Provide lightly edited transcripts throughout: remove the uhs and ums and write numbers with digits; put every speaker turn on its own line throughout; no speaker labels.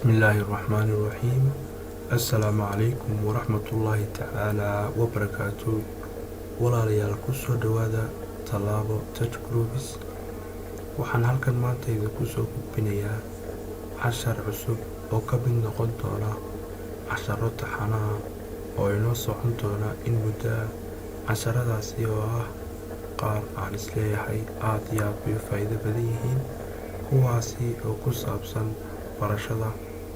بسم الله الرحمن الرحيم. السلام عليكم ورحمة الله تعالى وبركاته. walaalayaal kusoo dhawaada tallaabo touch groups. waxaan halkan maanta idinku soo gudbinayaa cashar cusub oo ka mid noqon doona casharo taxanaha oo inoo socon doona in muddo casharadaasi oo ah qaar aan isleeyahay aad iyo aad bay faa'iido badan yihiin, kuwaasi oo ku saabsan barashada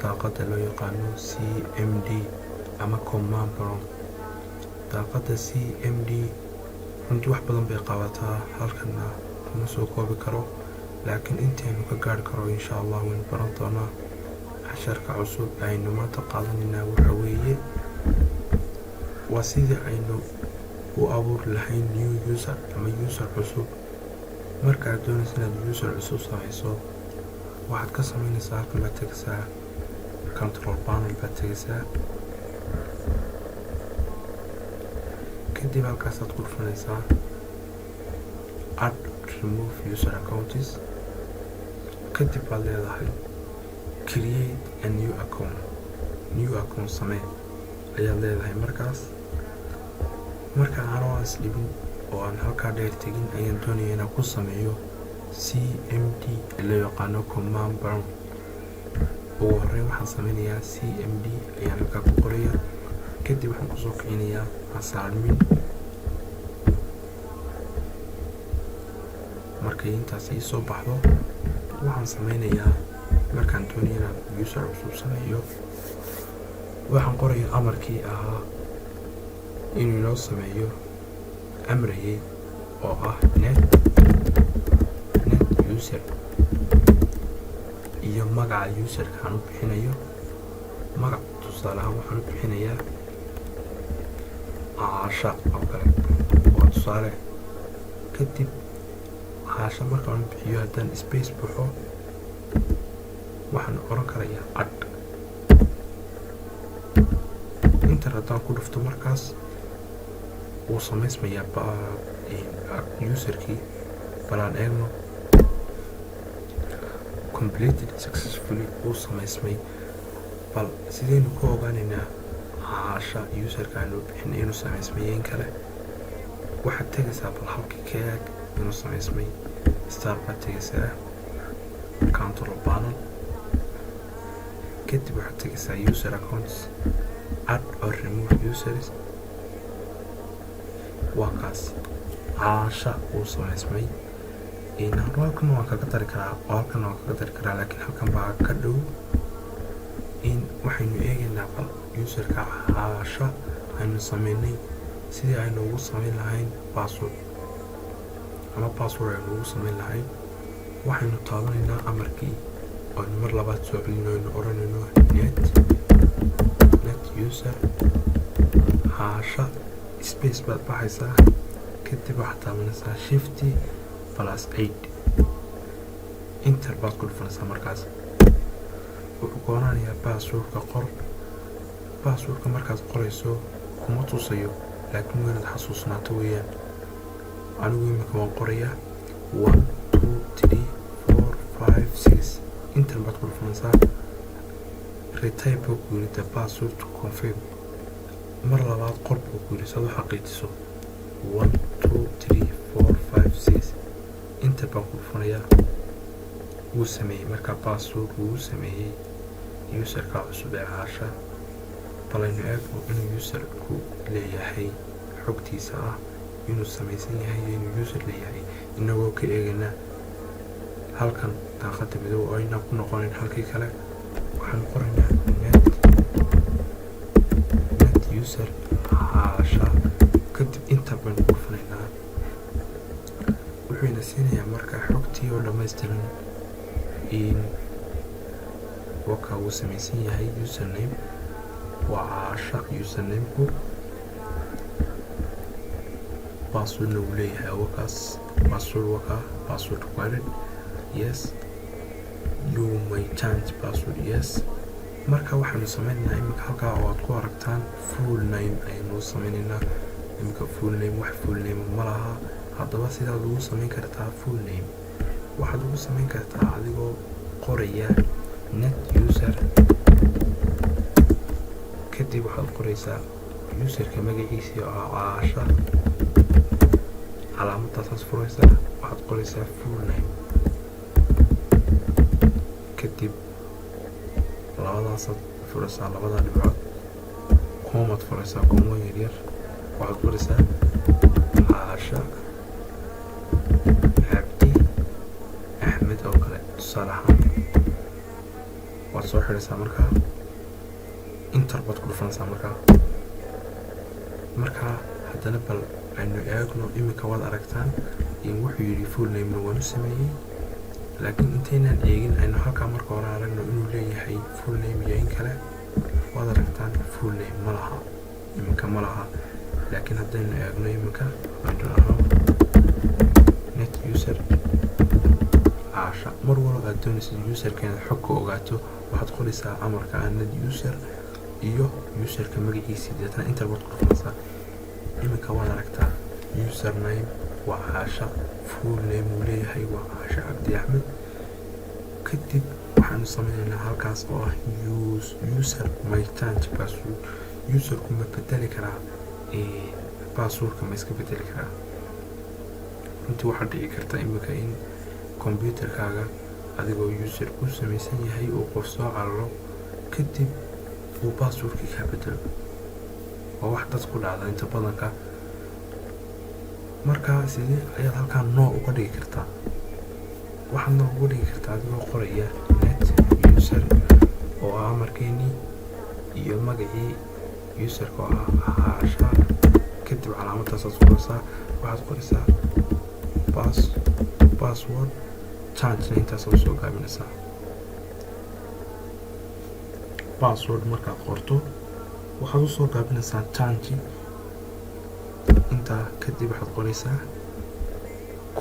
daaqadda loo yaqaano CMD ama command prompt. daaqadda CMD runtii wax badan bay qabataa, halkana kuma soo koobi karo, laakiin intaynu ka gaari karo insha Allah waynu baran doonaa. casharka cusub aynu maanta qaadanaynaa waxa weeye waa sidii aynu u abuuri lahayn new user ama user cusub. markaad doonaysa inaad user cusub samayso, waxaad ka samaynaysaa halkan baad tegaysaa control panel baad tegaysaa, kadib halkaasaad ku dhufanaysaa add remove user accounts, kadib baad leedahay create a new account samee ayaad leedahay. marka aanoo isdhibin oo aan halkaa dheer tegin ayaan doonaya inaan ku sameeyo CMD loo yaqaano command prompt. ugu horreyn waxaan sameynayaa CMD ayaan halkaa ku qorayaa, kadib waxaan kusoo kicinayaa assignment. markay intaas ii soo baxdo, waxaan sameynayaa markaan doonaya inaan user cusub sameeyo, waxaan qorayaa amarkii ahaa inuu inoo sameeyo amrayay oo ah net user iyo magaca userka aan u bixinayo. magac tusaale ahaan waxaan u bixinayaa caasha oo kale waa tusaale. kadib caasha markaan u bixiyo, haddaan space buxo waxaan oran karayaa add. intan haddaan ku dhufto markaas wuu samaysmayaa userkii. balaan eegno completed successfully wuu samaysmay. bal sidaynu ku ogaanaynaa caasha userka aan loo bixin inuu samaysmay in kale? waxaad tegaysaa bal halkii ka eeg inuu samaysmay. star baad tegaysaa control panel, kadib waxaad tegaysaa user accounts, add or remove users. waa kaas caasha wuu samaysmay. halkan waan kaga dari karaa oo halkan waan kaga dari karaa, laakiin halkan baa ka dhow. waxaynu eegaynaa bal userka caasha aynu sameynay sidii aynu ugu samayn lahayn password ama password aynu ugu samayn lahayn. waxaynu taabanaynaa amarkii aynu mar labaad soo celino, aynu oranayno net user caasha space baad baxaysaa, kadib waxaad taabanaysaa shift plus 8 enter baad ku dhufanaysaa. markaas wuxuu go'aanayaa passwordka qor. passwordka markaad qorayso kuma tusayo, laakiin waa inaad xasuusnaato weeyaan. anigu imika waan qorayaa 1 2 3 4 5 6 enter baad ku dhufanaysaa. retype buu ku yiri the password to confirm. mar labaad qor buu ku yiri saad u xaqiijiso 1 2 3 4 5 6 enter baan ku dhufanayaa. wuu sameeyey markaa password wuu sameeyey userka cusub ee caasha. balaynu eegno inuu userku leeyahay xogtiisa ah inuu samaysan yahay iyo inuu user leeyahay, inagoo ka eegana halkan daaqadda midow oo aynaan ku noqonayn halkii kale. waxaan qoraynaa net user caasha, kadib inta baynu ku dhufanaynaa. wuxuuna siinayaa markaa xogtii oo dhammaystiran. waka wuu samaysan yahay username waa caasha usernameku. passwordna wuu leeyahay wakaas password password required yes, you may change password yes. marka waxaanu sameynaynaa imika halkaa oo aad ku aragtaan full name aynu sameynaynaa. imika full name wax full name ma laha. haddaba sidaad ugu samayn kartaa full name, waxaad ugu samayn kartaa adigoo qoraya net user kadib waxaad qoraysaa userka magaciisii oo caasha, calaamadaasaas furaysaa, waxaad qoraysaa full name, kadib labadaasaad furaysaa labadaa dhibcood, koomaad furaysaa koomo yaryar, waxaad qoraysaa caasha cabdi axmed oo kale tusaale ahaan, waad soo xidhaysaa markaa inter baad ku dhufanaysaa markaa haddana bal aynu eegno. iminka waad aragtaan in wuxuu yidhi full name waanu sameeyey, laakiin intaynaan eegin aynu halkaa marka hore aragno inuu leeyahay full name iyo in kale. waad aragtaan full name ma laha, iminka ma laha, laakiin haddaynu eegno iminka aynu ahno net user caasha. mar walba aad doonaysid userkeena xog ka ogaato waxaad qoraysaa amarka net user iyo userka magaciisii, deetana inter baad ku dhufanaysaa. iminka waad aragtaa username waa caasha, full name uu leeyahay waa caasha cabdi axmed. kadib waxaanu sameynaynaa halkaas oo ah user my change password. userku ma bedeli karaa passwordka ma iska bedeli karaa? runtii waxaa dhici karta iminka in computerkaaga adigoo user u samaysan yahay uu qof soo cararo kadib uu passwordkii kaa bedelo. waa wax dad ku dhacda inta badanka. markaa sidee ayaad halkaa no uga dhigi kartaa? waxaad no uga dhigi kartaa adigoo qoraya net user oo ah amarkeenii iyo magacii userka oo ah caasha, kadib calaamadaasaad furaysaa, waxaad qoraysaa password changena intaasaad usoo gaabinaysaa. password markaad qorto waxaad usoo gaabinaysaa change intaa, kadib waxaad qoraysaa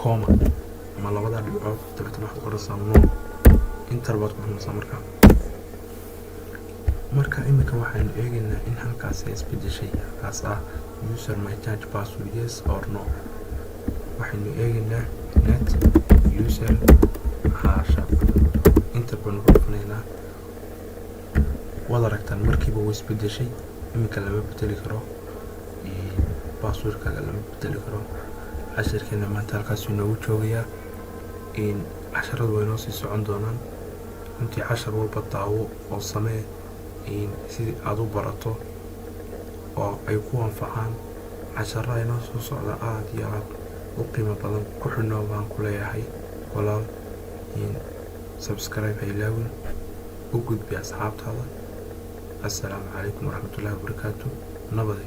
coma ama labadaa dhibcood, dabeetana waxaad qoraysaa no, inter baad ku xunaysaa marka iminka waxaynu eegaynaa in halkaas ay isbedeshay, halkaas ah user my change password yes or no. waxaynu eegaynaa net user caasha, inter baanu ku dhufanaynaa. waad aragtaan markiiba way isbedeshay. iminka lama bedeli karo passwordkaaga, lama bedeli karo. cashirkeena maanta halkaasuu inoogu joogayaa. casharadu way noo sii socon doonaan. runtii cashar walba daawo oo samee sidii aad u barato oo ay ku anfacaan. cashara ay noo soo socda aad iyo aad u qiimo badan. ku xidhnoo baan ku leeyahay walaal. subscribe ha ilaawin, u gudbi asxaabtaada. السلام عليكم ورحمة الله وبركاته. نبضي.